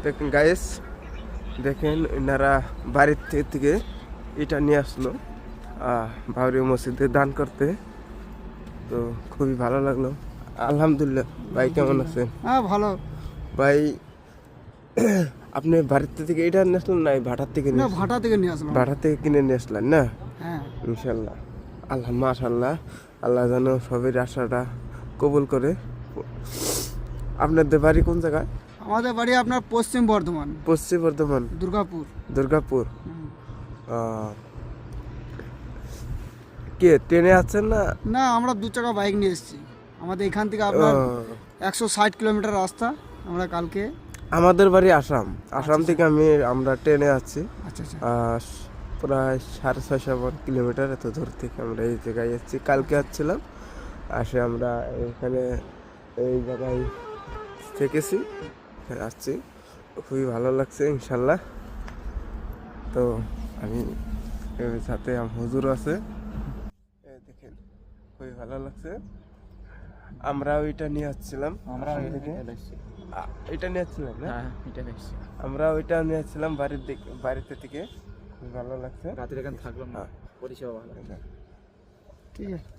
দেখেন গাইস, দেখেন এনারা বাড়ির থেকে এটা নিয়ে আসলো ভাওরি মসজিদে দান করতে। তো খুবই ভালো লাগলো, আলহামদুলিল্লাহ। ভাই কেমন আছেন? হ্যাঁ ভালো। ভাই আপনি বাড়ির থেকে এটা নিয়ে আসলেন না ভাটার থেকে না, ভাটা থেকে নিয়ে আসলাম। ভাটা থেকে কিনে নিয়ে আসলেন না? হ্যাঁ ইনশাল্লাহ, আল্লাহ মাশাল্লাহ, আল্লাহ যেন সবের আশাটা কবুল করে। আপনাদের বাড়ি কোন জায়গায়? আমাদের বাড়ি আপনার পশ্চিম বর্ধমান, পশ্চিম বর্ধমান, দুর্গাপুর। দুর্গাপুর। কে ট্রেনে আছেন না? না, আমরা 2 চাকা বাইক নিয়ে এসেছি। আমাদের এখান থেকে আপনার 160 কিলোমিটার রাস্তা। আমরা কালকে আমাদের বাড়ি আসাম, আসাম থেকে আমরা ট্রেনে আছি। আচ্ছা আচ্ছা প্রায় 650 কিলোমিটার এত দূর থেকে আমরা এই জায়গায় এসেছি। কালকে আসছিলাম, আসে আমরা এখানে এই জায়গায় থেকেছি, এখানে আসছি। খুবই ভালো লাগছে ইনশাল্লাহ। তো আমি সাথে হুজুর আছে, দেখেন খুবই ভালো লাগছে। আমরা ওইটা নিয়ে আসছিলাম, এটা নিয়ে আসছিলাম না, আমরা ওইটা নিয়ে আসছিলাম বাড়িতে থেকে। খুবই ভালো লাগছে, রাতের এখানে থাকলাম না, পরিষেবা ভালো। ঠিক আছে।